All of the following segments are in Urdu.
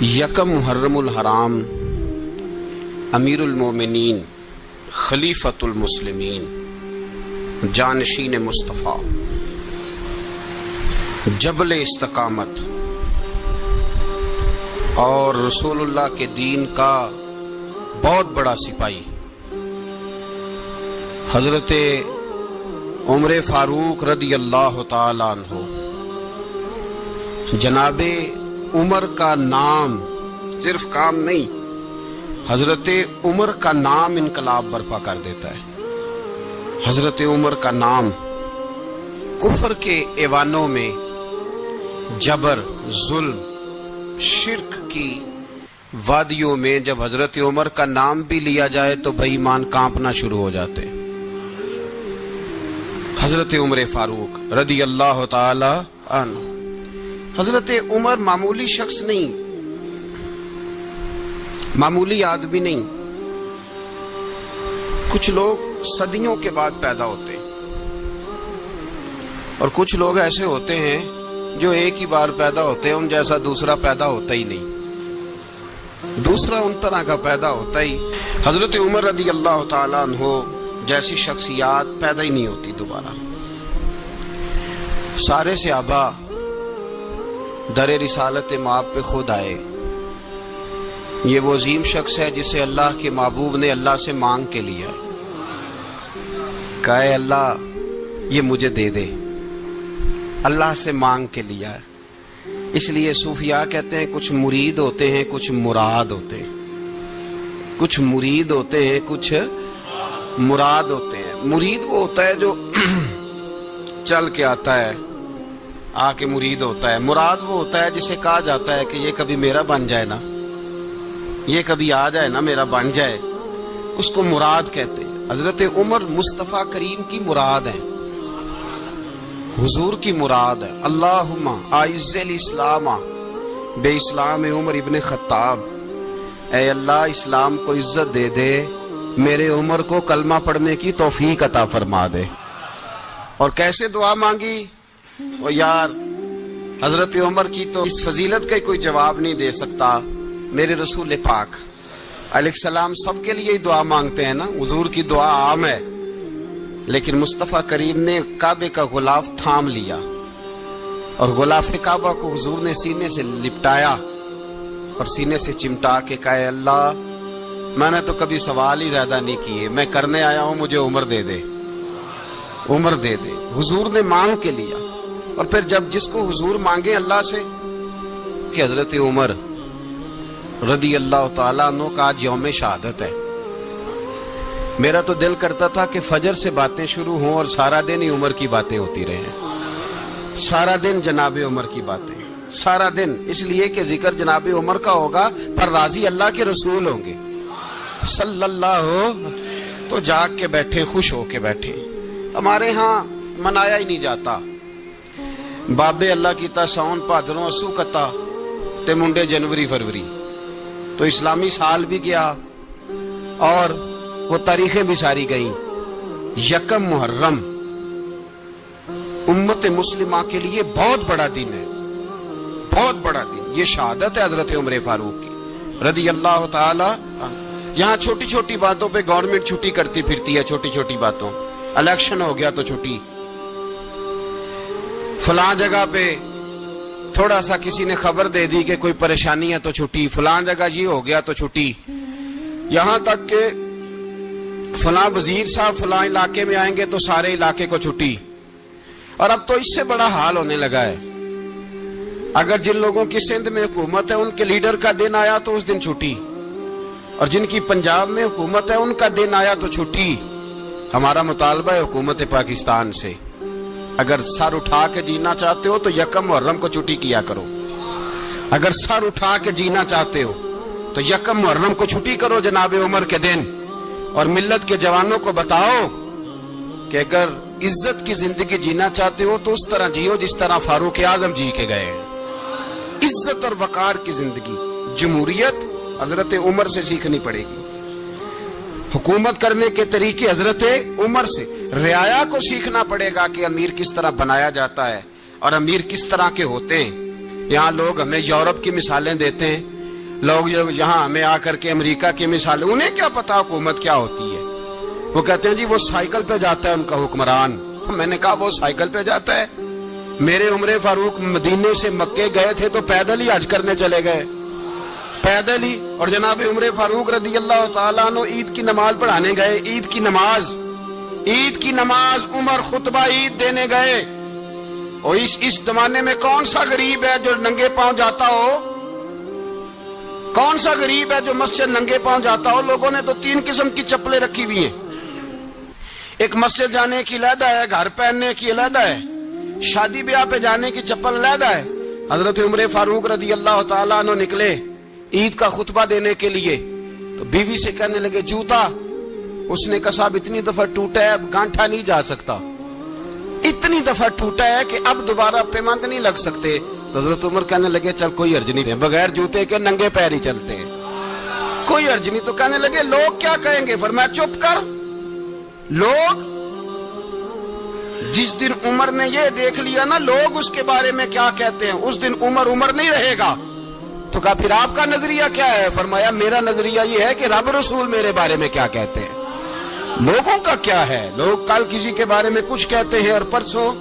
یکم محرم الحرام امیر المومنین خلیفۃ المسلمین جانشین مصطفیٰ جبل استقامت اور رسول اللہ کے دین کا بہت بڑا سپاہی حضرت عمر فاروق رضی اللہ تعالی عنہ، جناب عمر کا نام صرف کام نہیں، حضرت عمر کا نام انقلاب برپا کر دیتا ہے۔ حضرت عمر کا نام کفر کے ایوانوں میں جبر، ظلم، شرک کی وادیوں میں جب حضرت عمر کا نام بھی لیا جائے تو بے ایمان کانپنا شروع ہو جاتے۔ حضرت عمر فاروق رضی اللہ تعالی عنہ، حضرت عمر معمولی شخص نہیں، معمولی آدمی نہیں۔ کچھ لوگ صدیوں کے بعد پیدا ہوتے ہیں اور کچھ لوگ ایسے ہوتے ہیں جو ایک ہی بار پیدا ہوتے ہیں، ان جیسا دوسرا پیدا ہوتا ہی نہیں، دوسرا ان طرح کا پیدا ہوتا ہی۔ حضرت عمر رضی اللہ تعالی عنہ جیسی شخصیات پیدا ہی نہیں ہوتی دوبارہ۔ سارے صحابہ در رسالت مآب پہ خود آئے۔ یہ وہ عظیم شخص ہے جسے اللہ کے محبوب نے اللہ سے مانگ کے لیا، کہا اے اللہ یہ مجھے دے دے، اللہ سے مانگ کے لیا ہے۔ اس لیے صوفیاء کہتے ہیں کچھ مرید ہوتے ہیں، کچھ مراد ہوتے ہیں، کچھ مرید ہوتے ہیں، کچھ مراد ہوتے ہیں۔ مرید وہ ہوتا ہے جو چل کے آتا ہے، آ کے مرید ہوتا ہے۔ مراد وہ ہوتا ہے جسے کہا جاتا ہے کہ یہ کبھی میرا بن جائے نا، یہ کبھی آ جائے نا، میرا بن جائے، اس کو مراد کہتے ہیں۔ حضرت عمر مصطفیٰ کریم کی مراد ہیں، حضور کی مراد ہے۔ اللہم اعز الاسلام بے اسلام عمر ابن خطاب، اے اللہ اسلام کو عزت دے دے، میرے عمر کو کلمہ پڑھنے کی توفیق عطا فرما دے۔ اور کیسے دعا مانگی؟ وہ یار حضرت عمر کی تو اس فضیلت کا کوئی جواب نہیں دے سکتا، میرے رسول پاک علیہ السلام سب کے لیے ہی دعا مانگتے ہیں نا، حضور کی دعا عام ہے، لیکن مصطفیٰ کریم نے کعبے کا غلاف تھام لیا اور غلاف کعبہ کو حضور نے سینے سے لپٹایا اور سینے سے چمٹا کے کہا اے اللہ میں نے تو کبھی سوال ہی زیادہ نہیں کیے، میں کرنے آیا ہوں، مجھے عمر دے دے، عمر دے دے۔ حضور نے مانگ کے لیا۔ اور پھر جب جس کو حضور مانگے اللہ سے کہ حضرت عمر رضی اللہ تعالیٰ عنہ کا آج یوم شہادت ہے، میرا تو دل کرتا تھا کہ فجر سے باتیں شروع ہوں اور سارا دن ہی عمر کی باتیں ہوتی رہیں، سارا دن جناب عمر کی باتیں، سارا دن، اس لیے کہ ذکر جناب عمر کا ہوگا پر راضی اللہ کے رسول ہوں گے صلی اللہ، تو جاگ کے بیٹھے، خوش ہو کے بیٹھے۔ ہمارے ہاں منایا ہی نہیں جاتا، بابے اللہ کی تا ساؤن بھادروں اسو کتا تے منڈے جنوری فروری، تو اسلامی سال بھی گیا اور وہ تاریخیں بھی ساری گئیں۔ یکم محرم امت مسلمہ کے لیے بہت بڑا دن ہے، بہت بڑا دن۔ یہ شہادت ہے حضرت عمر فاروق کی رضی اللہ تعالی عنہ۔ یہاں چھوٹی چھوٹی باتوں پہ گورنمنٹ چھٹی کرتی پھرتی ہے، چھوٹی چھوٹی باتوں، الیکشن ہو گیا تو چھٹی، فلاں جگہ پہ تھوڑا سا کسی نے خبر دے دی کہ کوئی پریشانی ہے تو چھٹی، فلاں جگہ یہ ہو گیا تو چھٹی، یہاں تک کہ فلاں وزیر صاحب فلاں علاقے میں آئیں گے تو سارے علاقے کو چھٹی۔ اور اب تو اس سے بڑا حال ہونے لگا ہے، اگر جن لوگوں کی سندھ میں حکومت ہے ان کے لیڈر کا دن آیا تو اس دن چھٹی، اور جن کی پنجاب میں حکومت ہے ان کا دن آیا تو چھٹی۔ ہمارا مطالبہ ہے حکومت پاکستان سے، اگر سر اٹھا کے جینا چاہتے ہو تو یکم محرم کو چھٹی کیا کرو، اگر سر اٹھا کے جینا چاہتے ہو تو یکم محرم کو چھٹی کرو جناب عمر کے دن، اور ملت کے جوانوں کو بتاؤ کہ اگر عزت کی زندگی جینا چاہتے ہو تو اس طرح جیو جس طرح فاروق اعظم جی کے گئے ہیں۔ عزت اور وقار کی زندگی، جمہوریت حضرت عمر سے سیکھنی پڑے گی، حکومت کرنے کے طریقے حضرت عمر سے، رعایا کو سیکھنا پڑے گا کہ امیر کس طرح بنایا جاتا ہے اور امیر کس طرح کے ہوتے ہیں۔ یہاں لوگ ہمیں یورپ کی مثالیں دیتے ہیں لوگ یہاں ہمیں آ کر کے امریکہ کی مثال، انہیں کیا پتا حکومت کیا ہوتی ہے؟ وہ کہتے ہیں جی وہ سائیکل پہ جاتا ہے ان کا حکمران۔ میں نے کہا وہ سائیکل پہ جاتا ہے؟ میرے عمر فاروق مدینے سے مکے گئے تھے تو پیدل ہی حج کرنے چلے گئے، پیدل ہی۔ اور جناب عمر فاروق رضی اللہ تعالیٰ عنہ عید کی نماز پڑھانے گئے، عید کی نماز عمر خطبہ عید دینے گئے۔ اور اس زمانے میں کون سا غریب ہے جو ننگے پاؤں جاتا ہو؟ کون سا غریب ہے جو مسجد ننگے پاؤں جاتا ہو؟ لوگوں نے تو 3 قسم کی چپلیں رکھی ہوئی ہیں، ایک مسجد جانے کی علیحدہ ہے، گھر پہننے کی علیحدہ ہے، شادی بیاہ پہ جانے کی چپل علیحدہ ہے۔ حضرت عمر فاروق رضی اللہ تعالیٰ عنہ نکلے عید کا خطبہ دینے کے لیے، تو بیوی سے کہنے لگے جوتا۔ اس نے کہا صاحب اتنی دفعہ ٹوٹا ہے اب گانٹھا نہیں جا سکتا، اتنی دفعہ ٹوٹا ہے کہ اب دوبارہ پیمند نہیں لگ سکتے۔ تو حضرت عمر کہنے لگے چل کوئی حرج نہیں ہے، بغیر جوتے کے ننگے پیر ہی چلتے ہیں، کوئی حرج نہیں۔ تو کہنے لگے لوگ کیا کہیں گے؟ فرمایا چپ کر۔ لوگ جس دن عمر نے یہ دیکھ لیا نا لوگ اس کے بارے میں کیا کہتے ہیں، اس دن عمر نہیں رہے گا۔ تو کہا پھر آپ کا نظریہ کیا ہے؟ فرمایا میرا نظریہ یہ ہے کہ رب رسول میرے بارے میں کیا کہتے ہیں، لوگوں کا کیا ہے؟ لوگ کل کسی کے بارے میں کچھ کہتے ہیں اور پرسوں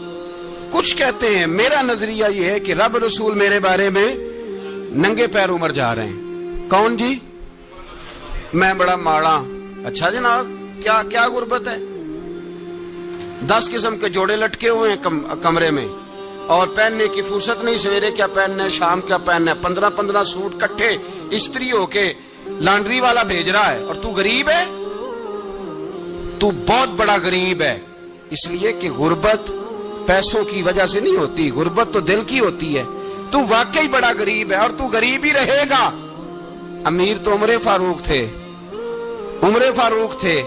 کچھ کہتے ہیں، میرا نظریہ یہ ہے کہ رب رسول میرے بارے میں ننگے پیر عمر جا رہے ہیں۔ کون جی؟ میں بڑا ماڑا۔ اچھا جناب کیا غربت ہے؟ 10 قسم کے جوڑے لٹکے ہوئے ہیں کمرے میں اور پہننے کی فرصت نہیں، سویرے کیا پہننا ہے شام کیا پہننا ہے، 15 سوٹ کٹھے استری ہو کے لانڈری والا بھیج رہا ہے، اور تو غریب ہے، تو بہت بڑا غریب ہے۔ اس لیے کہ غربت پیسوں کی وجہ سے نہیں ہوتی، غربت تو دل کی ہوتی ہے۔ تو واقعی بڑا غریب ہے اور تو غریب ہی رہے گا۔ امیر تو عمر فاروق تھے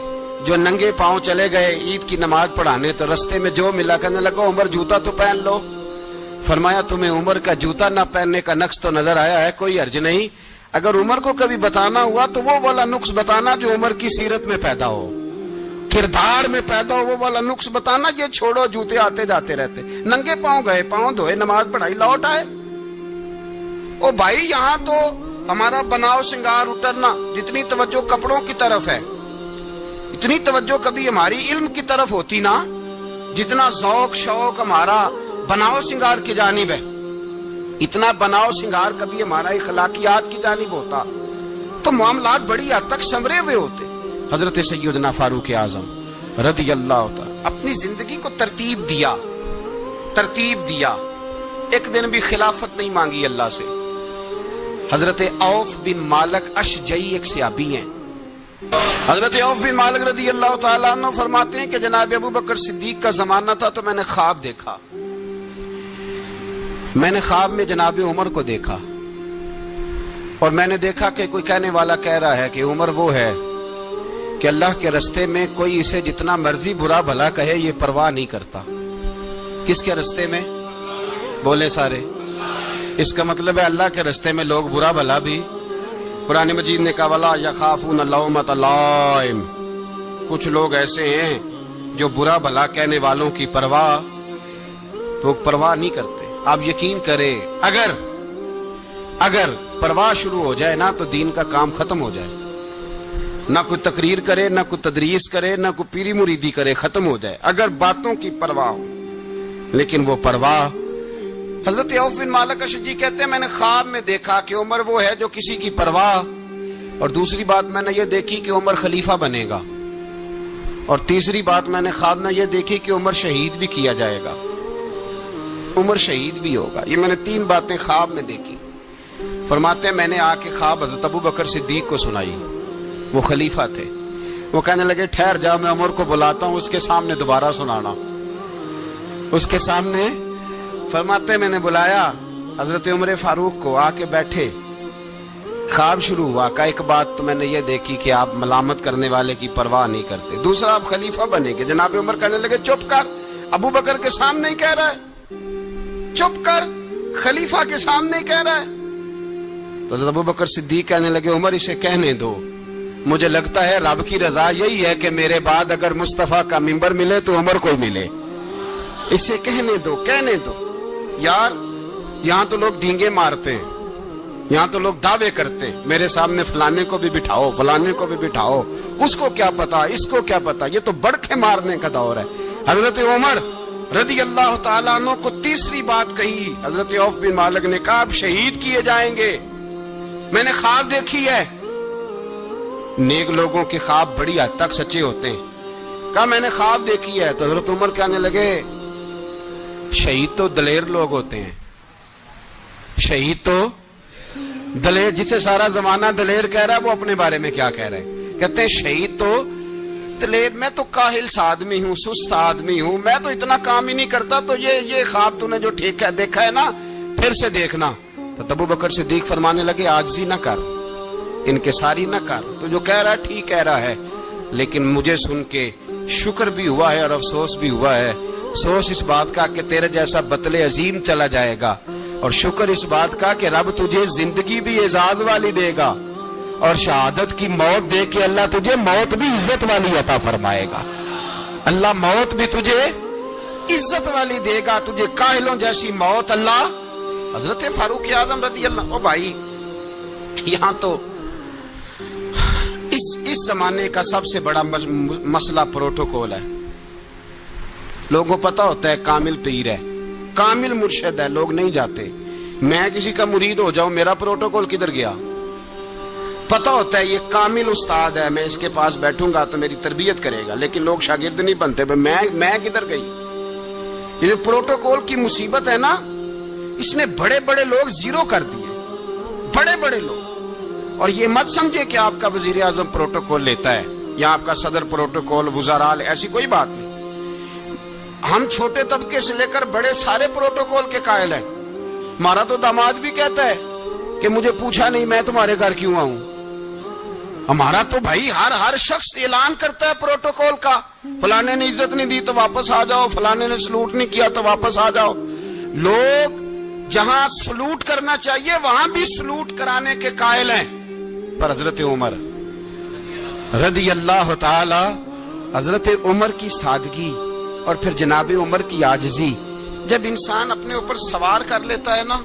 جو ننگے پاؤں چلے گئے عید کی نماز پڑھانے، تو رستے میں جو ملا کہنے لگا عمر جوتا تو پہن لو۔ فرمایا تمہیں عمر کا جوتا نہ پہننے کا نقص تو نظر آیا ہے، کوئی حرج نہیں۔ اگر عمر کو کبھی بتانا ہوا تو وہ والا نقص بتانا جو عمر کی سیرت میں پیدا ہو، کردار میں پیدا ہو، وہ والا نقص بتانا۔ یہ چھوڑو جوتے آتے جاتے رہتے، ننگے پاؤں گئے، پاؤں دھوئے، نماز پڑھائی، لوٹ آئے۔ او بھائی یہاں تو ہمارا بناؤ سنگار اترنا، جتنی توجہ کپڑوں کی طرف ہے اتنی توجہ کبھی ہماری علم کی طرف ہوتی نا، جتنا ذوق شوق ہمارا بناؤ سنگار کی جانب ہے، اتنا بناؤ سنگار کبھی ہمارا اخلاقیات کی جانب ہوتا تو معاملات بڑی حد تک سنورے ہوئے ہوتے۔ حضرت سیدنا فاروق اعظم رضی اللہ تعالی اپنی زندگی کو ترتیب دیا، ایک دن بھی خلافت نہیں مانگی اللہ سے۔ حضرت عوف بن مالک اشجعی ایک صحابی ہیں، حضرت عوف بن مالک رضی اللہ تعالیٰ عنہ فرماتے ہیں کہ جناب ابو بکر صدیق کا زمانہ تھا تو میں نے خواب دیکھا، میں نے خواب میں جناب عمر کو دیکھا، اور میں نے دیکھا کہ کوئی کہنے والا کہہ رہا ہے کہ عمر وہ ہے کہ اللہ کے رستے میں کوئی اسے جتنا مرضی برا بھلا کہے یہ پرواہ نہیں کرتا۔ کس کے رستے میں؟ بولے سارے۔ اس کا مطلب ہے اللہ کے رستے میں لوگ برا بھلا بھی، قرآن مجید نے کہا وَلَا يَخَافُونَ لَوْمَةَ لَائِمٍ، کچھ لوگ ایسے ہیں جو برا بھلا کہنے والوں کی پرواہ نہیں کرتے۔ آپ یقین کریں اگر پرواہ شروع ہو جائے نا تو دین کا کام ختم ہو جائے، نہ کوئی تقریر کرے، نہ کوئی تدریس کرے، نہ کوئی پیری مریدی کرے، ختم ہو جائے اگر باتوں کی پرواہ ہو۔ لیکن وہ پرواہ، حضرت عوف بن مالک اشجعی کہتے ہیں میں نے خواب میں دیکھا کہ عمر وہ ہے جو کسی کی پرواہ، اور دوسری بات میں نے یہ دیکھی کہ عمر خلیفہ بنے گا، اور تیسری بات میں نے خواب میں یہ دیکھی کہ عمر شہید بھی کیا جائے گا، عمر شہید بھی ہوگا۔ یہ میں نے 3 باتیں خواب میں دیکھی۔ فرماتے ہیں میں نے آ کے خواب حضرت ابو بکر صدیق کو سنائی، وہ خلیفہ تھے۔ وہ کہنے لگے ٹھہر جا، میں عمر کو بلاتا ہوں، اس کے سامنے دوبارہ سنانا، اس کے سامنے۔ فرماتے ہیں میں نے بلایا حضرت عمر فاروق کو، آ کے بیٹھے، خواب شروع ہوا۔ کا ایک بات تو میں نے یہ دیکھی کہ آپ ملامت کرنے والے کی پرواہ نہیں کرتے، دوسرا آپ خلیفہ بنے گے۔ جناب عمر کہنے لگے چپ کر، ابو بکر کے سامنے ہی کہہ رہا ہے، چپ کر، خلیفہ کے سامنے ہی کہہ رہا ہے۔ تو حضرت ابو بکر صدیق کہنے لگے عمر اسے کہنے دو، مجھے لگتا ہے رب کی رضا یہی ہے کہ میرے بعد اگر مصطفیٰ کا منبر ملے تو عمر کو ملے، اسے کہنے دو۔ یار یہاں تو لوگ ڈینگے مارتے ہیں، یہاں تو لوگ دعوے کرتے میرے سامنے فلانے کو بھی بٹھاؤ، فلانے کو بھی بٹھاؤ، اس کو کیا پتا، اس کو کیا پتا، یہ تو بڑکے مارنے کا دور ہے۔ حضرت عمر رضی اللہ تعالیٰ عنہ کو تیسری بات کہی، حضرت عوف بن مالک نے کہا آپ شہید کیے جائیں گے، میں نے خواب دیکھی ہے۔ نیک لوگوں کے خواب بڑی حد تک سچے ہوتے ہیں، کہا میں نے خواب دیکھی ہے۔ تو حضرت عمر کہنے لگے شہید تو دلیر لوگ ہوتے ہیں، شہید تو دلیر، جسے سارا زمانہ دلیر کہہ رہا ہے وہ اپنے بارے میں کیا کہہ رہے ہیں، کہتے ہیں شہید تو دلیر، میں تو کاہل سا آدمی ہوں، سست آدمی ہوں، میں تو اتنا کام ہی نہیں کرتا، تو یہ خواب تو نے جو ٹھیک ہے دیکھا ہے نا پھر سے دیکھنا۔ تو ابو بکر صدیق فرمانے لگے عاجزی نہ کر، انکساری نہ کر، تو جو کہہ رہا ہے ٹھیک کہہ رہا ہے، لیکن مجھے سن کے شکر بھی ہوا ہے اور افسوس بھی ہوا ہے۔ افسوس اس بات کا کہ تیرے جیسا بطل عظیم چلا جائے گا، اور شکر اس بات کا کہ رب تجھے زندگی بھی اعزاز والی دے گا، اور شہادت کی موت دے کے اللہ تجھے موت بھی عزت والی عطا فرمائے گا۔ اللہ موت بھی تجھے عزت والی دے گا، تجھے کاہلوں جیسی موت اللہ۔ حضرت فاروق اعظم رضی اللہ، او بھائی یہاں تو اس زمانے کا سب سے بڑا مسئلہ پروٹوکول ہے۔ لوگوں کو پتا ہوتا ہے کامل پیر ہے، کامل مرشد ہے، لوگ نہیں جاتے۔ میں کسی کا مرید ہو جاؤں، میرا پروٹوکول کدھر گیا؟ پتا ہوتا ہے یہ کامل استاد ہے، میں اس کے پاس بیٹھوں گا تو میری تربیت کرے گا، لیکن لوگ شاگرد نہیں بنتے، میں کدھر گئی؟ یہ جو پروٹوکول کی مصیبت ہے نا، اس نے بڑے بڑے لوگ زیرو کر دیے، بڑے بڑے لوگ۔ اور یہ مت سمجھے کہ آپ کا وزیر اعظم پروٹوکول لیتا ہے یا آپ کا صدر پروٹوکول، وزراء، ایسی کوئی بات نہیں۔ ہم چھوٹے طبقے سے لے کر بڑے سارے پروٹوکول کے قائل ہیں۔ ہمارا تو داماد بھی کہتا ہے کہ مجھے پوچھا نہیں میں تمہارے گھر کیوں آؤں۔ ہمارا تو بھائی ہر شخص اعلان کرتا ہے پروٹوکول کا، فلانے نے عزت نہیں دی تو واپس آ جاؤ، فلانے نے سلوٹ نہیں کیا تو واپس آ جاؤ۔ لوگ جہاں سلوٹ کرنا چاہیے وہاں بھی سلوٹ کرانے کے قائل ہیں، پر حضرت عمر رضی اللہ تعالی، حضرت عمر کی سادگی اور پھر جناب عمر کی عاجزی، جب انسان اپنے اوپر سوار کر لیتا ہے نا،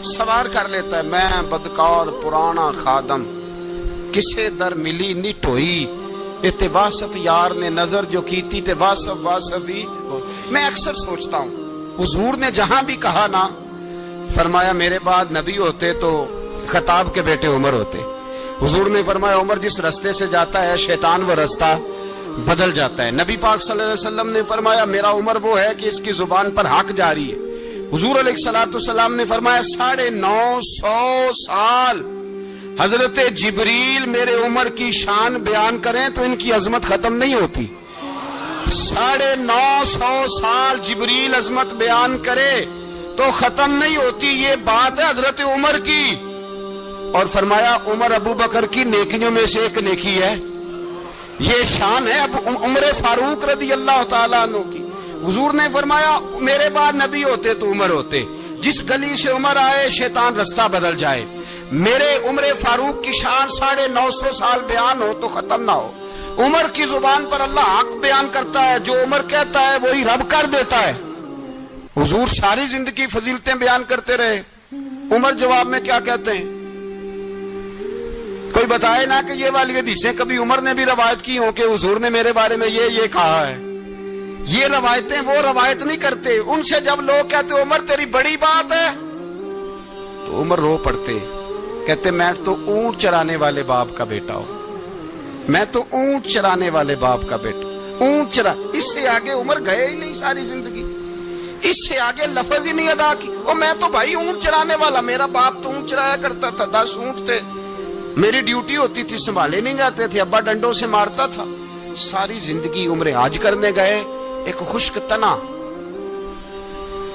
سوار کر لیتا ہے، میں بدکار پرانا خادم، کسے در ملی نٹ ہوئی، تے واصف یار نے نظر جو کی تھی تے واصف ہی۔ میں اکثر سوچتا ہوں حضور نے جہاں بھی کہا نا، فرمایا میرے بعد نبی ہوتے تو خطاب کے بیٹے عمر ہوتے۔ حضور نے فرمایا عمر جس رستے سے جاتا ہے شیطان وہ رستہ بدل جاتا ہے۔ نبی پاک صلی اللہ علیہ وسلم نے فرمایا میرا عمر وہ ہے کہ اس کی زبان پر حق جاری ہے۔ حضور علیہ الصلوۃ والسلام نے فرمایا 950 سال حضرت جبریل میرے عمر کی شان بیان کریں تو ان کی عظمت ختم نہیں ہوتی۔ 950 سال جبریل عظمت بیان کرے تو ختم نہیں ہوتی۔ یہ بات ہے حضرت عمر کی، اور فرمایا عمر ابو بکر کی نیکیوں میں سے ایک نیکی ہے، یہ شان ہے اب عمر فاروق رضی اللہ تعالیٰ عنہ کی۔ حضور نے فرمایا میرے بعد نبی ہوتے تو عمر ہوتے، جس گلی سے عمر آئے شیطان رستہ بدل جائے۔ میرے عمر فاروق کی شان 950 سال بیان ہو تو ختم نہ ہو۔ عمر کی زبان پر اللہ حق بیان کرتا ہے، جو عمر کہتا ہے وہی رب کر دیتا ہے۔ حضور ساری زندگی فضیلتیں بیان کرتے رہے، عمر جواب میں کیا کہتے ہیں؟ کوئی بتائے نا کہ یہ والی حدیثیں کبھی عمر نے بھی روایت کی ہوں کہ حضور نے میرے بارے میں یہ کہا ہے۔ یہ روایتیں وہ روایت نہیں کرتے، ان سے جب لوگ کہتے عمر تیری بڑی بات ہے تو عمر رو پڑتے، کہتے میں تو اونٹ چرانے والے باپ کا بیٹا ہوں، میں تو اونٹ چرانے والے باپ کا بیٹا، اونٹ چرا۔ اس سے آگے عمر گئے ہی نہیں ساری زندگی، اس سے آگے لفظ ہی نہیں ادا کی۔ اور میں تو بھائی اونٹ چرانے والا، میرا باپ تو اونٹ چرایا کرتا تھا، 10 اونٹ تھے، میری ڈیوٹی ہوتی تھی، سنبھالے نہیں جاتے تھے، ابا ڈنڈوں سے مارتا تھا۔ ساری زندگی عمر حج کرنے گئے، ایک خشک تنا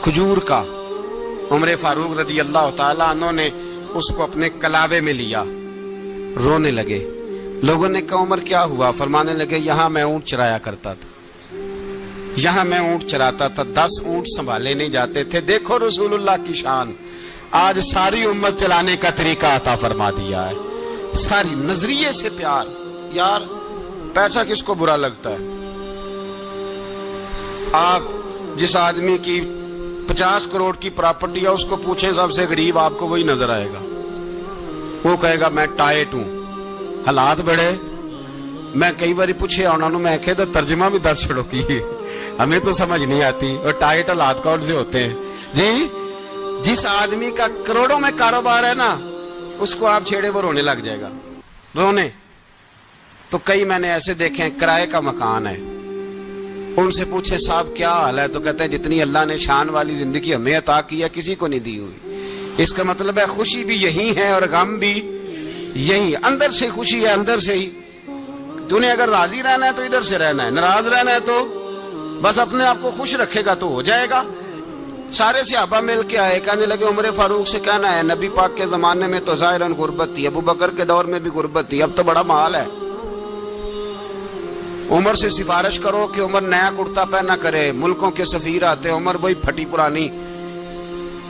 کھجور کا عمر فاروق رضی اللہ تعالیٰ عنہ نے اس کو اپنے کلاوے میں لیا، رونے لگے۔ لوگوں نے کہا عمر کیا ہوا؟ فرمانے لگے یہاں میں اونٹ چرایا کرتا تھا، یہاں میں اونٹ چراتا تھا، 10 اونٹ سنبھالے نہیں جاتے تھے۔ دیکھو رسول اللہ کی شان، آج ساری امت چلانے کا طریقہ عطا فرما دیا ہے، ساری نظریے سے پیار۔ یار پیسہ کس کو برا لگتا ہے؟ آپ جس آدمی کی 50 کروڑ کی پراپرٹی ہے اس کو پوچھیں سب سے غریب، آپ کو وہی نظر آئے گا۔ وہ کہے گا میں ٹائٹ ہوں. حالات بڑے میں کئی باری پوچھے انہوں نے، میں کہتا ترجمہ بھی 10 چھڑو کی ہمیں تو سمجھ نہیں آتی. اور ٹائٹ حالات کون سے ہوتے ہیں جی؟ جس آدمی کا کروڑوں میں کاروبار ہے نا، اس کو آپ چھیڑے وہ رونے لگ جائے گا. رونے تو کئی میں نے ایسے دیکھے ہیں، کرائے کا مکان ہے، ان سے پوچھے صاحب کیا حال ہے، تو کہتے ہیں جتنی اللہ نے شان والی زندگی ہمیں عطا کی ہے کسی کو نہیں دی ہوئی. اس کا مطلب ہے خوشی بھی یہی ہے اور غم بھی یہی. اندر سے خوشی ہے، اندر سے ہی. تو نے اگر راضی رہنا ہے تو ادھر سے رہنا ہے، ناراض رہنا ہے تو بس اپنے آپ کو خوش رکھے گا تو ہو جائے گا. سارے صحابہ مل کے آئے، کہنے لگے عمر فاروق سے کہنا ہے نبی پاک کے زمانے میں تو ظاہراً غربت تھی، ابو بکر کے دور میں بھی غربت تھی، اب تو بڑا مال ہے. عمر سے سفارش کرو کہ عمر نیا کرتا پہنا کرے. ملکوں کے سفیر آتے، عمر وہی پھٹی پرانی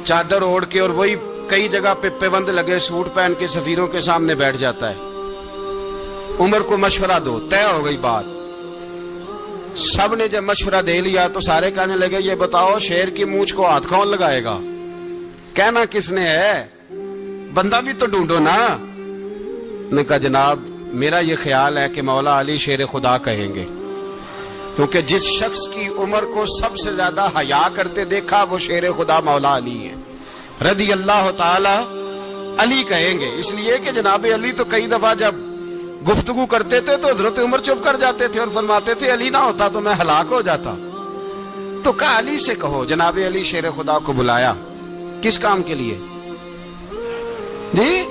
چادر اوڑھ کے اور وہی کئی جگہ پہ پیوند لگے سوٹ پہن کے سفیروں کے سامنے بیٹھ جاتا ہے. عمر کو مشورہ دو، طے ہو گئی بات. سب نے جب مشورہ دے لیا تو سارے کہنے لگے یہ بتاؤ شیر کی مونچھ کو ہاتھ کون لگائے گا؟ کہنا کس نے ہے؟ بندہ بھی تو ڈھونڈو نا. نے کہا جناب میرا یہ خیال ہے کہ مولا علی شیر خدا کہیں گے، کیونکہ جس شخص کی عمر کو سب سے زیادہ حیا کرتے دیکھا وہ شیر خدا مولا علی ہے رضی اللہ تعالی. علی کہیں گے اس لیے کہ جناب علی تو کئی دفعہ جب گفتگو کرتے تھے تو حضرت عمر چپ کر جاتے تھے اور فرماتے تھے علی نہ ہوتا تو میں ہلاک ہو جاتا. تو کہا علی سے کہو. جناب علی شیر خدا کو بلایا. کس کام کے لیے جی؟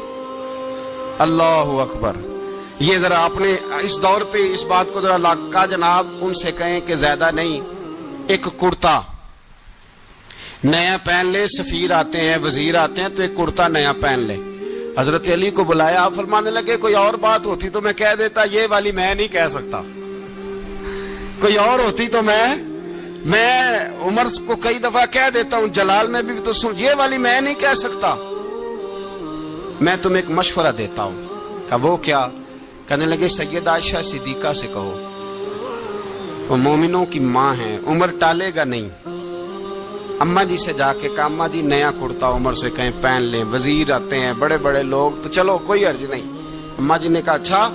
اللہ اکبر. یہ ذرا اپنے اس دور پہ اس بات کو ذرا لاکا جناب ان سے کہیں کہ زیادہ نہیں، ایک کرتا نیا پہن لے. سفیر آتے ہیں، وزیر آتے ہیں تو ایک کرتا نیا پہن لے. حضرت علی کو بلایا. آپ فرمانے لگے کوئی اور بات ہوتی تو میں کہہ دیتا، یہ والی میں نہیں کہہ سکتا. کوئی اور ہوتی تو میں عمر کو کئی دفعہ کہہ دیتا ہوں، جلال میں بھی تو سن، یہ والی میں نہیں کہہ سکتا. میں تمہیں ایک مشورہ دیتا ہوں. کہا وہ کیا؟ کہنے لگے سیدہ عائشہ صدیقہ سے کہو، وہ مومنوں کی ماں ہیں، عمر ٹالے گا نہیں. اماں جی سے جا کے کہا اماں جی نیا کرتا عمر سے کہیں پہن لیں. وزیر آتے ہیں، بڑے بڑے لوگ، تو چلو کوئی حرج نہیں. اماں جی نے کہا اچھا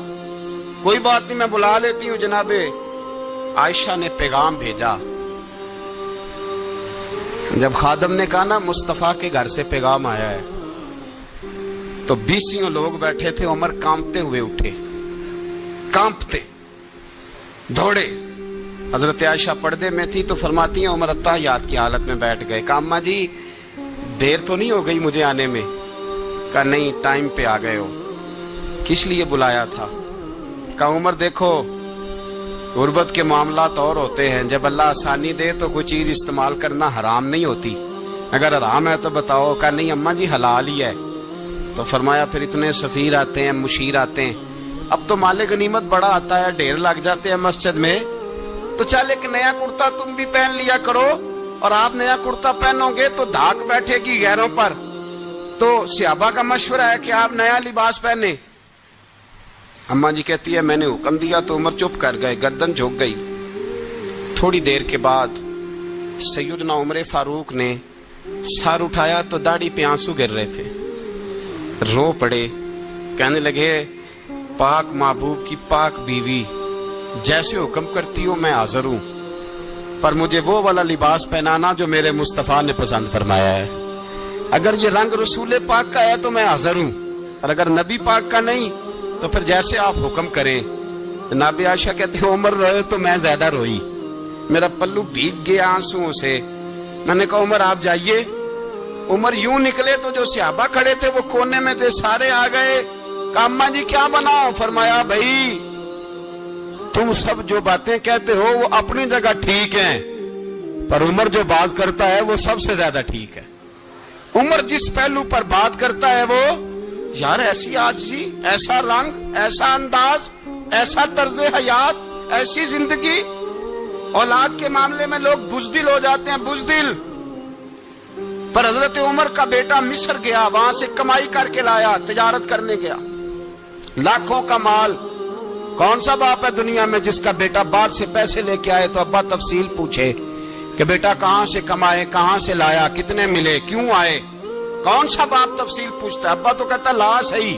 کوئی بات نہیں میں بلا لیتی ہوں. جناب عائشہ نے پیغام بھیجا. جب خادم نے کہا نا مصطفیٰ کے گھر سے پیغام آیا ہے، تو 20 لوگ بیٹھے تھے. عمر کانپتے ہوئے اٹھے، کانپتے دوڑے. حضرت عائشہ پردے میں تھی تو فرماتی ہیں عمر اتحیات کی حالت میں بیٹھ گئے. کہا اماں جی دیر تو نہیں ہو گئی مجھے آنے میں؟ کہا نہیں ٹائم پہ آ گئے ہو. کس لیے بلایا تھا؟ کہا عمر دیکھو غربت کے معاملات اور ہوتے ہیں، جب اللہ آسانی دے تو کوئی چیز استعمال کرنا حرام نہیں ہوتی، اگر حرام ہے تو بتاؤ. کہا نہیں اماں جی حلال ہی ہے. تو فرمایا پھر اتنے سفیر آتے ہیں، مشیر آتے ہیں، اب تو مال غنیمت بڑا آتا ہے، ڈھیر لگ جاتے ہیں مسجد میں، تو چل ایک نیا کرتا تم بھی پہن لیا کرو. اور آپ نیا کرتا پہنو گے تو دھاک بیٹھے گی غیروں پر. تو صحابہ کا مشورہ ہے کہ آپ نیا لباس پہنے. اماں جی کہتی ہے میں نے حکم دیا تو عمر چپ کر گئے، گردن جھک گئی. تھوڑی دیر کے بعد سیدنا عمر فاروق نے سر اٹھایا تو داڑھی پہ آنسو گر رہے تھے. رو پڑے، کہنے لگے پاک محبوب کی پاک بیوی جیسے حکم کرتی ہو میں حاضر ہوں، پر مجھے وہ والا لباس پہنانا جو میرے مصطفیٰ نے پسند فرمایا ہے. اگر یہ رنگ رسول پاک کا ہے تو میں حاضر ہوں، اور اگر نبی پاک کا نہیں تو پھر جیسے آپ حکم کریں. جناب عائشہ کہتے ہیں عمر روئے تو میں زیادہ روئی، میرا پلو بھیگ گیا آنسوؤں سے. میں نے کہا عمر آپ جائیے. عمر یوں نکلے تو جو صحابہ کھڑے تھے وہ کونے میں تھے، سارے آ گئے. کہا اماں جی کیا بناؤ؟ فرمایا بھائی تم سب جو باتیں کہتے ہو وہ اپنی جگہ ٹھیک ہیں، پر عمر جو بات کرتا ہے وہ سب سے زیادہ ٹھیک ہے. عمر جس پہلو پر بات کرتا ہے وہ یار ایسی عاجزی، ایسا رنگ، ایسا انداز، ایسا طرز حیات، ایسی زندگی. اولاد کے معاملے میں لوگ بزدل ہو جاتے ہیں، بزدل. پر حضرت عمر کا بیٹا مصر گیا، وہاں سے کمائی کر کے لایا، تجارت کرنے گیا، لاکھوں کا مال. کون سا باپ ہے دنیا میں جس کا بیٹا باہر سے پیسے لے کے آئے تو ابا تفصیل پوچھے کہ بیٹا کہاں سے کمائے، کہاں سے لایا، کتنے ملے، کیوں آئے؟ کون سا باپ تفصیل پوچھتا ہے؟ ابا تو کہتا لا صحیح.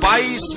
22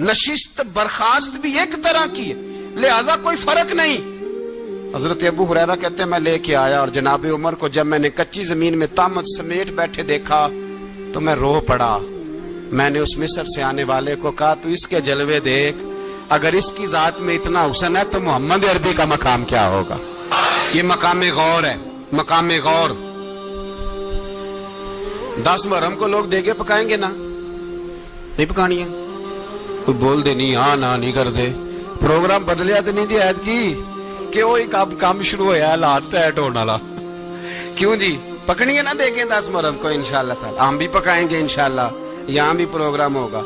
نشست برخاست بھی ایک طرح کی ہے، لہذا کوئی فرق نہیں۔ حضرت ابو ہریرہ کہتے ہیں میں لے کے آیا اور جناب عمر کو جب میں نے کچی زمین میں تامت سمیٹ بیٹھے دیکھا تو میں رو پڑا۔ میں نے اس مصر سے آنے والے کو کہا تو اس کے جلوے دیکھ، اگر اس کی ذات میں اتنا حسن ہے تو محمد عربی کا مقام کیا ہوگا۔ یہ مقام غور ہے، مقام غور۔ 10 محرم کو لوگ دیگے پکائیں گے نا، نہیں پکانی ہے، کوئی بول دے نہیں، ہاں نہ نہیں کر دے، پروگرام بدلیا تو نہیں دی عید کی کہ وہ ایک اب کام شروع ہوا ہے لاسٹ ایٹ ہونے والا، کیوں جی پکنی ہے نا دیکھیں 10 محرم کو انشاءاللہ تعالی، ہم بھی پکائیں گے انشاءاللہ، یہاں بھی پروگرام ہوگا۔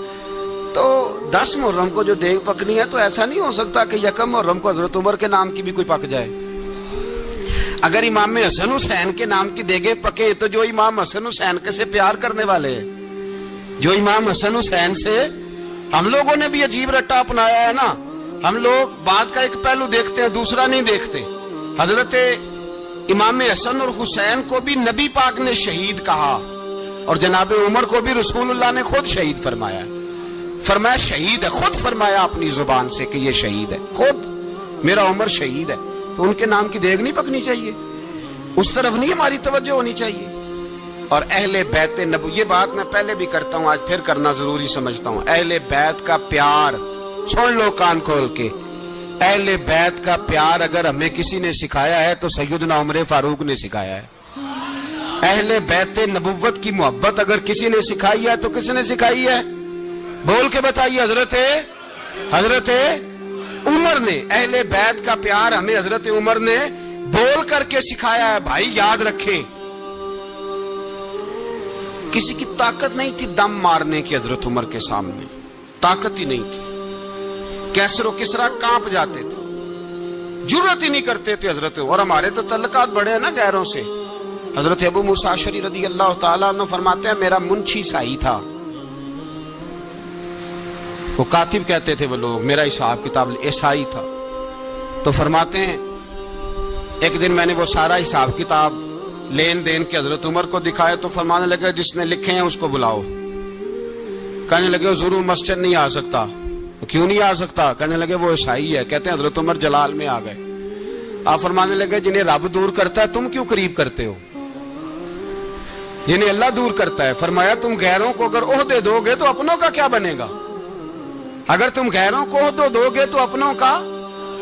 تو 10 محرم کو جو دیگ پکنی ہے تو ایسا نہیں ہو سکتا کہ 1 محرم کو حضرت عمر کے نام کی بھی کوئی پک جائے۔ اگر امام حسن حسین کے نام کی دیگیں پکے تو جو امام حسن حسین کے سے پیار کرنے والے ہیں، جو امام حسن حسین سے، ہم لوگوں نے بھی عجیب رٹا اپنایا ہے نا، ہم لوگ بات کا ایک پہلو دیکھتے ہیں دوسرا نہیں دیکھتے۔ حضرت امام حسن اور حسین کو بھی نبی پاک نے شہید کہا اور جناب عمر کو بھی رسول اللہ نے خود شہید فرمایا، فرمایا شہید ہے، خود فرمایا اپنی زبان سے کہ یہ شہید ہے، خود میرا عمر شہید ہے۔ تو ان کے نام کی دیگ نہیں پکنی چاہیے، اس طرف نہیں ہماری توجہ ہونی چاہیے۔ اور اہل بیت نبو، یہ بات میں پہلے بھی کرتا ہوں، آج پھر کرنا ضروری سمجھتا ہوں، اہل بیت کا پیار، سن لو کان کھول کے، اہل بیت کا پیار اگر ہمیں کسی نے سکھایا ہے تو سیدنا عمر فاروق نے سکھایا ہے۔ اہل بیت نبوت کی محبت اگر کسی نے سکھائی ہے تو کس نے سکھائی ہے؟ بول کے بتائیے، حضرت عمر نے۔ اہل بیت کا پیار ہمیں حضرت عمر نے بول کر کے سکھایا ہے۔ بھائی یاد رکھیں، کسی کی طاقت نہیں تھی دم مارنے کی حضرت عمر کے سامنے، طاقت ہی نہیں تھی، کیسر و کسرا کانپ جاتے تھے، جرأت ہی نہیں کرتے تھے حضرت۔ اور ہمارے تو تعلقات بڑے ہیں نا غیروں سے۔ حضرت ابو موسیٰ اشعری رضی اللہ تعالیٰ عنہ فرماتے ہیں میرا منشی سائی تھا، وہ کاتب کہتے تھے وہ لوگ، میرا حساب کتاب عیسائی تھا۔ تو فرماتے ہیں ایک دن میں نے وہ سارا حساب کتاب لین دین کے حضرت عمر کو دکھائے تو فرمانے لگے جس نے لکھے ہیں اس کو بلاؤ۔ کہنے لگے ضرور مسجد نہیں آ سکتا۔ کیوں نہیں آ سکتا؟ کہنے لگے وہ عیسائی ہے۔ کہتے ہیں حضرت عمر جلال میں آ گئے۔ آپ فرمانے لگے جنہیں رب دور کرتا ہے تم کیوں قریب کرتے ہو؟ جنہیں اللہ دور کرتا ہے۔ فرمایا تم غیروں کو اگر عہدے دو گے تو اپنوں کا کیا بنے گا؟ اگر تم غیروں کو عہدے دو گے تو اپنوں کا۔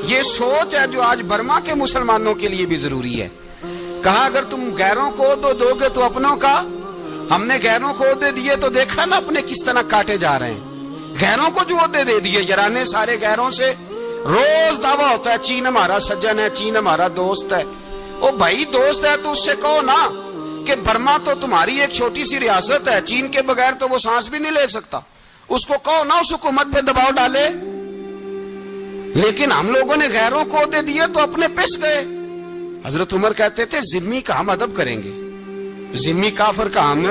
یہ سوچ ہے جو آج برما کے مسلمانوں کے لیے بھی ضروری ہے۔ کہا اگر تم غیروں کو عہدے دو گے تو اپنوں کا۔ ہم نے غیروں کو عہدے دیے تو دیکھا نا اپنے کس طرح کاٹے جا رہے ہیں۔ غیروں کو جو عہدے دے دیے یرانے سارے غیروں سے، روز دعویٰ ہوتا ہے چین ہمارا سجن ہے، چین ہمارا دوست ہے۔ او بھائی دوست ہے تو اس سے کہو نا کہ برما تو تمہاری ایک چھوٹی سی ریاست ہے، چین کے بغیر تو وہ سانس بھی نہیں لے سکتا، اس کو کہو نا اس حکومت پہ دباؤ ڈالے۔ لیکن ہم لوگوں نے غیروں کو عہدے دیے تو اپنے پس گئے۔ حضرت عمر کہتے تھے ذمی کا ہم ادب کریں گے، ذمی کافر کا ہم،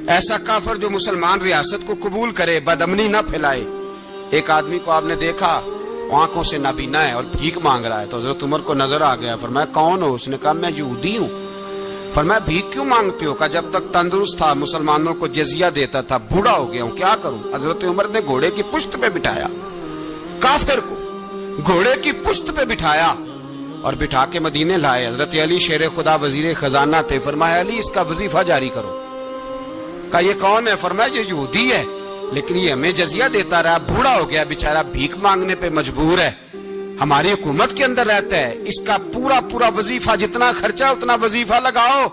ایسا کافر جو مسلمان ریاست کو قبول کرے، بدامنی نہ پھیلائے۔ ایک آدمی کو آپ نے دیکھا آنکھوں سے نابینا ہے اور بھیک مانگ رہا ہے، تو حضرت عمر کو نظر آ گیا، فرمایا کون ہو؟ اس نے کہا میں یہودی ہوں۔ فرمایا بھیک کیوں مانگتے ہو؟ کہا جب تک تندرست تھا مسلمانوں کو جزیہ دیتا تھا، بوڑھا ہو گیا ہوں کیا کروں؟ حضرت عمر نے گھوڑے کی پشت پہ بٹھایا، کافر کو گھوڑے کی پشت پہ بٹھایا اور بٹھا کے مدینے لائے۔ حضرت علی شیر خدا وزیر خزانہ تھے، فرمایا علی اس کا وظیفہ جاری کرو۔ کہا یہ کون ہے؟ فرمایا یہ یہودی ہے لیکن یہ ہمیں جزیہ دیتا رہا، بوڑھا ہو گیا بیچارہ، بھیک مانگنے پہ مجبور ہے، ہماری حکومت کے اندر رہتا ہے، اس کا پورا وظیفہ جتنا خرچہ اتنا وظیفہ لگاؤ۔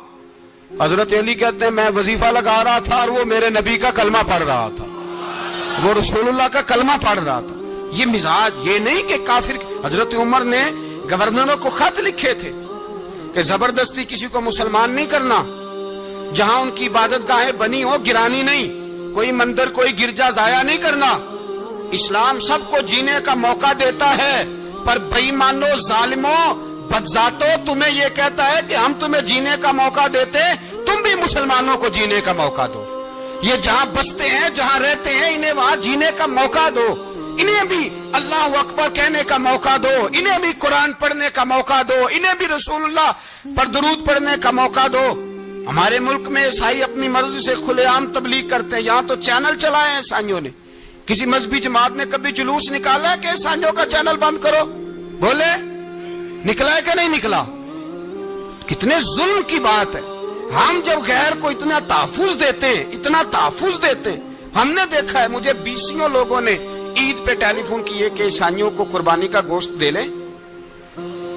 حضرت علی کہتے ہیں میں وظیفہ لگا رہا تھا اور وہ میرے نبی کا کلمہ پڑھ رہا تھا، وہ رسول اللہ کا کلمہ پڑھ رہا تھا۔ یہ مزاج، یہ نہیں کہ کافر۔ حضرت عمر نے گورنروں کو خط لکھے تھے کہ زبردستی کسی کو مسلمان نہیں کرنا، جہاں ان کی عبادت گاہیں بنی ہو گرانی نہیں، کوئی مندر کوئی گرجا ضائع نہیں کرنا۔ اسلام سب کو جینے کا موقع دیتا ہے، پر بے ایمانو ظالموں بدذاتوں تمہیں یہ کہتا ہے کہ ہم تمہیں جینے کا موقع دیتے، تم بھی مسلمانوں کو جینے کا موقع دو۔ یہ جہاں بستے ہیں جہاں رہتے ہیں انہیں وہاں جینے کا موقع دو، انہیں بھی اللہ اکبر کہنے کا موقع دو، انہیں بھی قرآن پڑھنے کا موقع دو، انہیں بھی رسول اللہ پر درود پڑھنے کا موقع دو۔ ہمارے ملک میں عیسائی اپنی مرضی سے کھلے عام تبلیغ کرتے ہیں، یہاں تو چینل چلائے ہیں عیسائیوں نے، کسی مذہبی جماعت نے کبھی جلوس نکالا ہے کہ عیسائیوں کا چینل بند کرو؟ بولے نکلا ہے کہ نہیں نکلا؟ کتنے ظلم کی بات ہے. ہم جب غیر کو اتنا تحفظ دیتے ہیں، اتنا تحفظ دیتے ہیں. ہم نے دیکھا ہے، مجھے بیسیوں لوگوں نے عید پہ ٹیلی فون کیے کہ عیسائیوں کو قربانی کا گوشت دے لیں.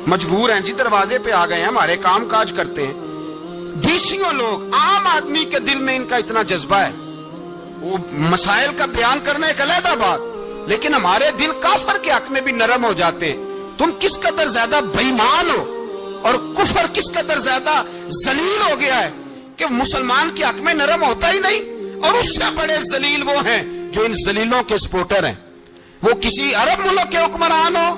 مجبور ہیں جی، دروازے پہ آ گئے ہیں، ہمارے کام کاج کرتے ہیں. بیسیوں لوگ، عام آدمی کے دل میں ان کا اتنا جذبہ ہے. وہ مسائل کا بیان کرنا ایک علیحدہ بات، لیکن ہمارے دل کافر کے حق میں بھی نرم ہو جاتے ہیں. تم کس قدر زیادہ بے ایمان ہو اور کفر کس قدر زیادہ ذلیل ہو گیا ہے کہ مسلمان کے حق میں نرم ہوتا ہی نہیں. اور اس سے بڑے ذلیل وہ ہیں جو ان ذلیلوں کے سپورٹر ہیں. وہ کسی عرب ملک کے حکمران ہو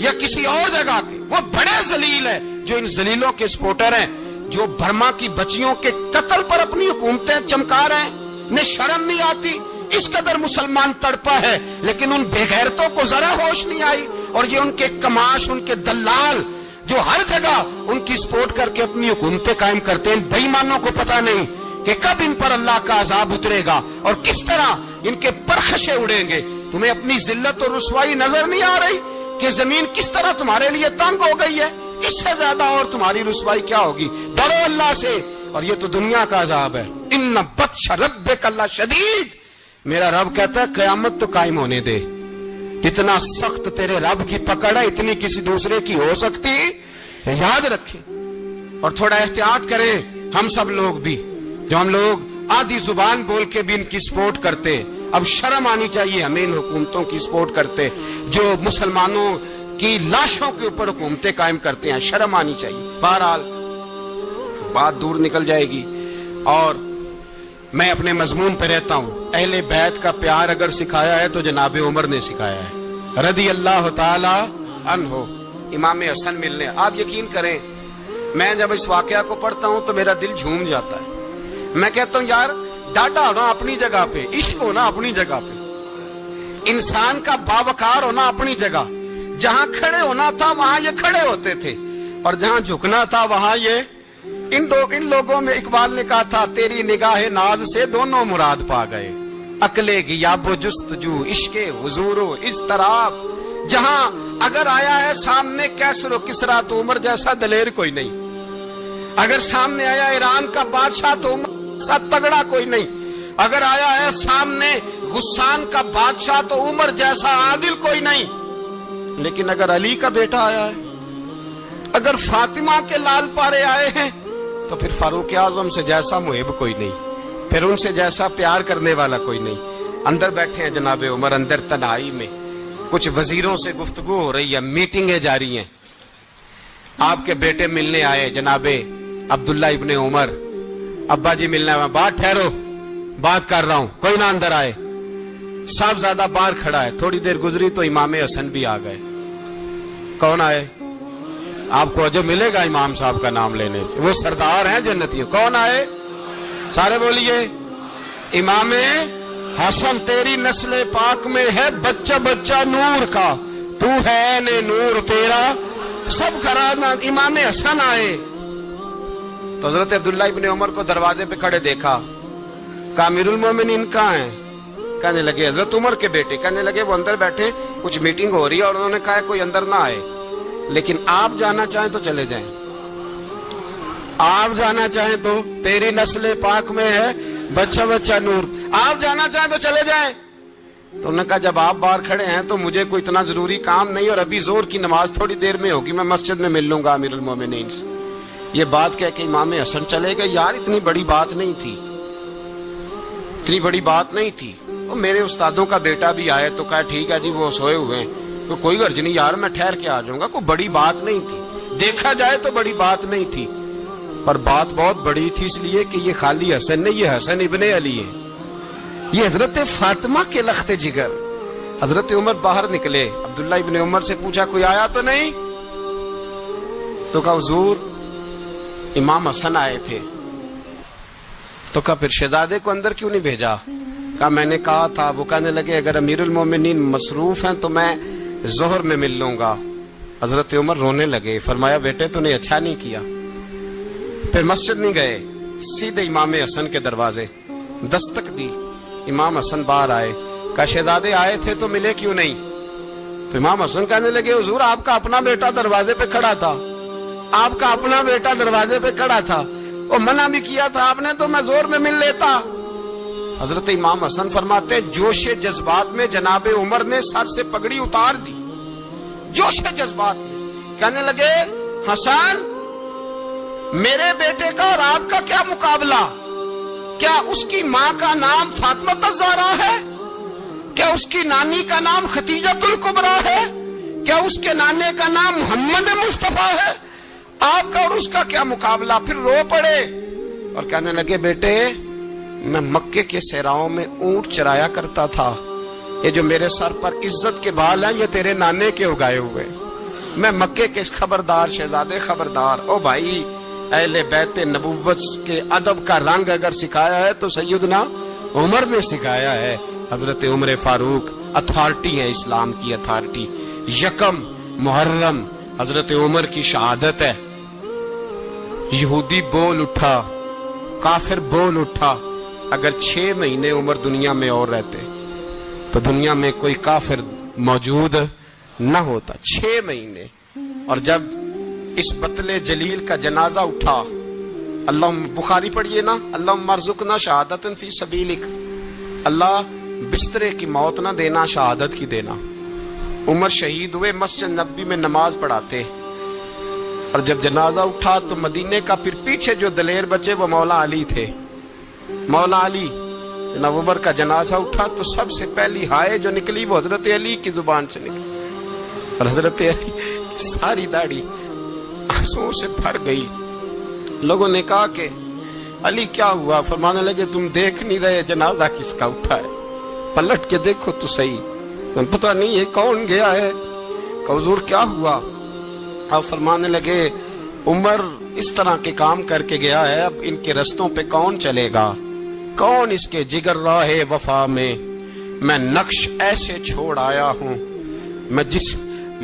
یا کسی اور جگہ کے، وہ بڑے ذلیل ہیں جو ان ذلیلوں کے سپورٹر ہیں، جو برما کی بچیوں کے قتل پر اپنی حکومتیں چمکا رہے ہیں. انہیں شرم نہیں آتی. اس قدر مسلمان تڑپا ہے، لیکن ان بے غیرتوں کو ذرا ہوش نہیں آئی. اور یہ ان کے کماش، ان کے دلال جو ہر جگہ ان کی سپورٹ کر کے اپنی حکومتیں قائم کرتے ہیں، بے ایمانوں کو پتہ نہیں کہ کب ان پر اللہ کا عذاب اترے گا اور کس طرح ان کے پرخشے اڑیں گے. تمہیں اپنی ذلت اور رسوائی نظر نہیں آ رہی کہ زمین کس طرح تمہارے لیے تنگ ہو گئی ہے؟ اس سے زیادہ اور تمہاری رسوائی کیا ہوگی؟ ڈرو اللہ سے. اور یہ تو دنیا کا عذاب ہے. ان بطش ربک لشدید. میرا رب کہتا ہے قیامت تو قائم ہونے دے. جتنا سخت تیرے رب کی پکڑ ہے اتنی کسی دوسرے کی ہو سکتی. یاد رکھیں اور تھوڑا احتیاط کریں. ہم سب لوگ بھی، جو ہم لوگ آدھی زبان بول کے بھی ان کی سپورٹ کرتے، اب شرم آنی چاہیے ہمیں ان حکومتوں کی سپورٹ کرتے جو مسلمانوں کی لاشوں کے اوپر حکومتیں قائم کرتے ہیں. شرم آنی چاہیے. بہرحال بات دور نکل جائے گی اور میں اپنے مضمون پہ رہتا ہوں. اہل بیت کا پیار اگر سکھایا ہے تو جناب عمر نے سکھایا ہے رضی اللہ تعالی عنہ. امام حسن ملنے، آپ یقین کریں میں جب اس واقعہ کو پڑھتا ہوں تو میرا دل جھوم جاتا ہے. میں کہتا ہوں یار، ڈاٹا ہونا اپنی جگہ پہ، عشق ہونا اپنی جگہ پہ، انسان کا باوقار ہونا اپنی جگہ. جہاں کھڑے ہونا تھا وہاں یہ کھڑے ہوتے تھے، اور جہاں جھکنا تھا وہاں یہ ان لوگوں میں اقبال نے کہا تھا تیری نگاہ ناز سے دونوں مراد پا گئے. عقل غیاب و جستجو، عشق حضور و اضطراب. جہاں اگر آیا ہے سامنے کیسر و کسرا تو عمر جیسا دلیر کوئی نہیں. اگر سامنے آیا ایران کا بادشاہ تو عمر جیسا تگڑا کوئی نہیں. اگر آیا ہے سامنے غسان کا بادشاہ تو عمر جیسا عادل کوئی نہیں. لیکن اگر علی کا بیٹا آیا ہے، اگر فاطمہ کے لال پارے آئے ہیں تو پھر فاروق اعظم سے جیسا محب کوئی نہیں، پھر ان سے جیسا پیار کرنے والا کوئی نہیں. اندر بیٹھے ہیں جناب عمر، اندر تنہائی میں کچھ وزیروں سے گفتگو ہو رہی ہے، میٹنگیں جاری ہیں. آپ کے بیٹے ملنے آئے جناب عبداللہ ابن عمر. ابا جی ملنا ہے. بات ٹھہرو، بات کر رہا ہوں، کوئی نہ اندر آئے. صاحبزادہ باہر کھڑا ہے. تھوڑی دیر گزری تو امام حسن بھی آ گئے. کون آئے؟ آپ کو جو ملے گا امام صاحب کا نام لینے سے، وہ سردار ہیں جنتیوں. کون آئے؟ سارے بولیے. امام حسن. تیری نسل پاک میں ہے بچہ بچہ نور کا، تو ہے نے نور تیرا سب کرانا. امام حسن آئے تو حضرت عبداللہ ابن عمر کو دروازے پہ کھڑے دیکھا. کہا امیر المومنین کہاں ہیں؟ کہنے لگے حضرت عمر کے بیٹے. کہنے لگے وہ اندر بیٹھے، کچھ میٹنگ ہو رہی ہے اور انہوں نے کہا کوئی اندر نہ آئے، لیکن آپ جانا چاہیں تو چلے جائیں. آپ جانا چاہیں تو، تیری نسل پاک میں ہے بچہ بچہ نور، آپ جانا چاہیں تو چلے جائیں. تو انہوں نے کہا جب آپ باہر کھڑے ہیں تو مجھے کوئی اتنا ضروری کام نہیں، اور ابھی زور کی نماز تھوڑی دیر میں ہوگی، میں مسجد میں مل لوں گا امیر المومنین سے. یہ بات کہہ کے امام حسن چلے گئے. یار اتنی بڑی بات نہیں تھی، اتنی بڑی بات نہیں تھی. وہ میرے استادوں کا بیٹا بھی آئے تو کہا ٹھیک ہے جی وہ سوئے ہوئے ہیں، تو کوئی غرض نہیں یار، میں ٹھہر کے آ جاؤں گا. کوئی بڑی بات نہیں تھی، دیکھا جائے تو بڑی بات نہیں تھی، پر بات بہت بڑی تھی اس لیے کہ یہ خالی حسن نہیں، یہ حسن ابن علی ہے، یہ حضرت فاطمہ کے لخت جگر. حضرت عمر باہر نکلے. عبداللہ ابن عمر سے پوچھا کوئی آیا تو نہیں؟ تو کہا حضور امام حسن آئے تھے. تو کہا پھر شہزادے کو اندر کیوں نہیں بھیجا؟ کہا میں نے کہا تھا. وہ کہنے لگے اگر امیر المومنین مصروف ہیں تو میں ظہر میں مل لوں گا. حضرت عمر رونے لگے. فرمایا بیٹے تو نے اچھا نہیں کیا. پھر مسجد نہیں گئے، سیدھے امام حسن کے دروازے دستک دی. امام حسن باہر آئے. کہا شہزادے آئے تھے تو ملے کیوں نہیں؟ تو امام حسن کہنے لگے حضور آپ کا اپنا بیٹا دروازے پہ کھڑا تھا، آپ کا اپنا بیٹا دروازے پہ کھڑا تھا، وہ منع بھی کیا تھا آپ نے تو میں زور میں مل لیتا۔ حضرت امام حسن فرماتے جوش جذبات میں جناب عمر نے سر سے پگڑی اتار دی، جوش جذبات میں کہنے لگے حسن میرے بیٹے کا اور آپ کا کیا مقابلہ؟ کیا اس کی ماں کا نام فاطمہ الزہرا ہے؟ کیا اس کی نانی کا نام خدیجۃ الکبریٰ ہے؟ کیا اس کے نانے کا نام محمد مصطفیٰ ہے؟ آپ کا اور اس کا کیا مقابلہ؟ پھر رو پڑے اور کہنے لگے بیٹے میں مکے کے صحراؤں میں اونٹ چرایا کرتا تھا، یہ جو میرے سر پر عزت کے بال ہیں یہ تیرے نانے کے اگائے ہوئے، میں مکے کے خبردار شہزادے خبردار۔ او بھائی اہل بیت نبوت کے ادب کا رنگ اگر سکھایا ہے تو سیدنا عمر نے سکھایا ہے۔ حضرت عمر فاروق اتھارٹی ہے، اسلام کی اتھارٹی۔ یکم محرم حضرت عمر کی شہادت ہے۔ یہودی بول اٹھا، کافر بول اٹھا، اگر 6 مہینے عمر دنیا میں اور رہتے تو دنیا میں کوئی کافر موجود نہ ہوتا۔ 6 مہینے۔ اور جب اس بطل جلیل کا جنازہ اٹھا، اللہ بخاری پڑھیے نا، اللہم ارزقنا شہادت فی سبیلک، اللہ بسترے کی موت نہ دینا، شہادت کی دینا۔ عمر شہید ہوئے، مسجد نبی میں نماز پڑھاتے، اور جب جنازہ اٹھا تو مدینے کا پھر پیچھے جو دلیر بچے وہ مولا علی تھے۔ مولا علی جناب عمر کا جنازہ اٹھا تو سب سے پہلی ہائے جو نکلی وہ حضرت علی کی زبان سے نکلی، اور حضرت علی کی ساری داڑھی آنسوؤں سے بھر گئی۔ لوگوں نے کہا کہ علی کیا ہوا؟ فرمانے لگے تم دیکھ نہیں رہے جنازہ کس کا اٹھا ہے، پلٹ کے دیکھو تو صحیح، پتہ نہیں یہ کون گیا ہے۔ کہ حضور کیا ہوا؟ آپ فرمانے لگے عمر اس طرح کے کام کر کے گیا ہے، اب ان کے رستوں پہ کون چلے گا؟ کون اس کے جگر راہ وفا میں نقش ایسے چھوڑ آیا ہوں، میں جس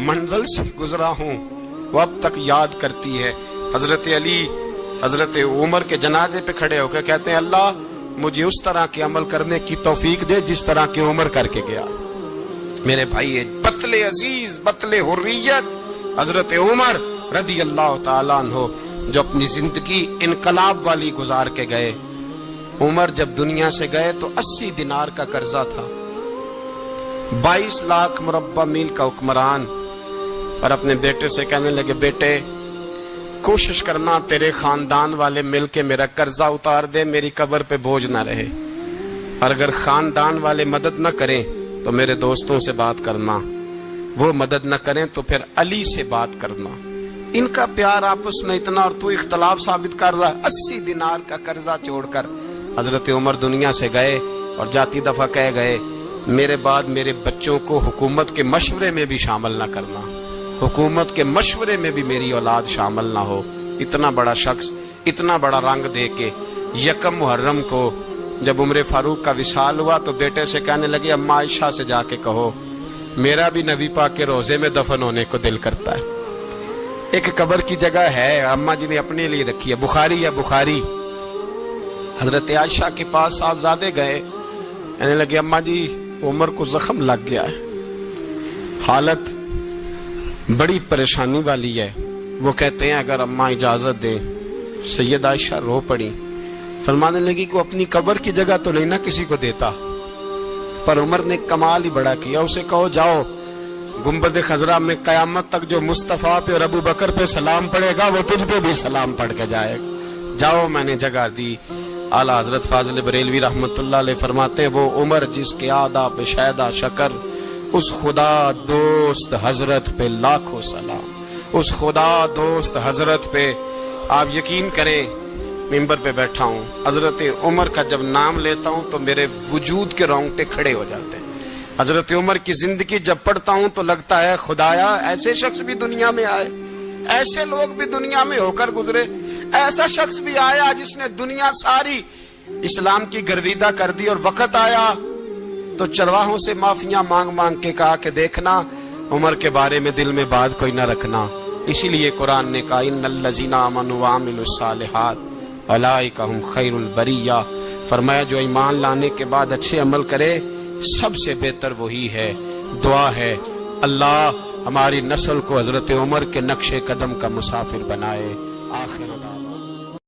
منزل سے گزرا ہوں وہ اب تک یاد کرتی ہے۔ حضرت علی حضرت عمر کے جنازے پہ کھڑے ہو کے کہتے ہیں اللہ مجھے اس طرح کے عمل کرنے کی توفیق دے جس طرح کے عمر کر کے گیا۔ میرے بھائی بطل عزیز، بطل حریت حضرت عمر رضی اللہ تعالیٰ عنہ جو اپنی زندگی انقلاب والی گزار کے گئے۔ عمر جب دنیا سے گئے تو 80 دینار کا قرضہ تھا، 22 لاکھ مربع میل کا حکمران، اور اپنے بیٹے سے کہنے لگے بیٹے کوشش کرنا تیرے خاندان والے مل کے میرا قرضہ اتار دے، میری قبر پہ بوجھ نہ رہے، اور اگر خاندان والے مدد نہ کریں تو میرے دوستوں سے بات کرنا، وہ مدد نہ کریں تو پھر علی سے بات کرنا۔ ان کا پیار آپس میں اتنا اور تو اختلاف ثابت کر رہا ہے۔ 80 دینار کا قرضہ چھوڑ کر حضرت عمر دنیا سے گئے، اور جاتی دفعہ کہہ گئے میرے بعد میرے بچوں کو حکومت کے مشورے میں بھی شامل نہ کرنا، حکومت کے مشورے میں بھی میری اولاد شامل نہ ہو۔ اتنا بڑا شخص اتنا بڑا رنگ دے کے یکم محرم کو جب عمر فاروق کا وصال ہوا تو بیٹے سے کہنے لگے اماں عائشہ سے جا کے کہو میرا بھی نبی پاک کے روزے میں دفن ہونے کو دل کرتا ہے۔ ایک قبر کی جگہ ہے اماں جی نے اپنے لیے رکھی ہے، بخاری یا بخاری۔ حضرت عائشہ کے پاس صاحبزادے گئے، کہنے لگے اماں جی عمر کو زخم لگ گیا ہے، حالت بڑی پریشانی والی ہے۔ وہ کہتے ہیں اگر اماں اجازت دیں۔ سید عائشہ رو پڑی، فرمانے لگی کہ اپنی قبر کی جگہ تو نہیں نہ کسی کو دیتا، پر عمر نے کمال ہی بڑا کیا، اسے کہو جاؤ گنبد خضرا میں قیامت تک جو مصطفیٰ پہ اور ابو بکر پہ سلام پڑے گا وہ تجھ پہ بھی سلام پڑھ کے جائے گا، جاؤ میں نے جگہ دی۔ اعلیٰ حضرت فاضل بریلوی رحمت اللہ علیہ فرماتے ہیں وہ عمر جس کے آداب شیدہ شکر، اس خدا دوست حضرت پہ لاکھوں سلام، اس خدا دوست حضرت پہ۔ آپ یقین کریں ممبر پہ بیٹھا ہوں، حضرت عمر کا جب نام لیتا ہوں تو میرے وجود کے رونگٹے کھڑے ہو جاتے ہیں۔ حضرت عمر کی زندگی جب پڑھتا ہوں تو لگتا ہے خدایا ایسے شخص بھی دنیا میں آئے، ایسے لوگ بھی دنیا میں ہو کر گزرے، ایسا شخص بھی آیا جس نے دنیا ساری اسلام کی گرویدہ کر دی، اور وقت آیا تو چرواہوں سے معافیاں مانگ مانگ کے کہا کہ دیکھنا عمر کے بارے میں دل میں بات کوئی نہ رکھنا۔ اسی لیے قرآن نے کہا ان الذین آمنوا وعملوا الصالحات اولئک ھم خیر البریہ، فرمایا جو ایمان لانے کے بعد اچھے عمل کرے سب سے بہتر وہی ہے۔ دعا ہے اللہ ہماری نسل کو حضرت عمر کے نقش قدم کا مسافر بنائے۔ آخر دعوانا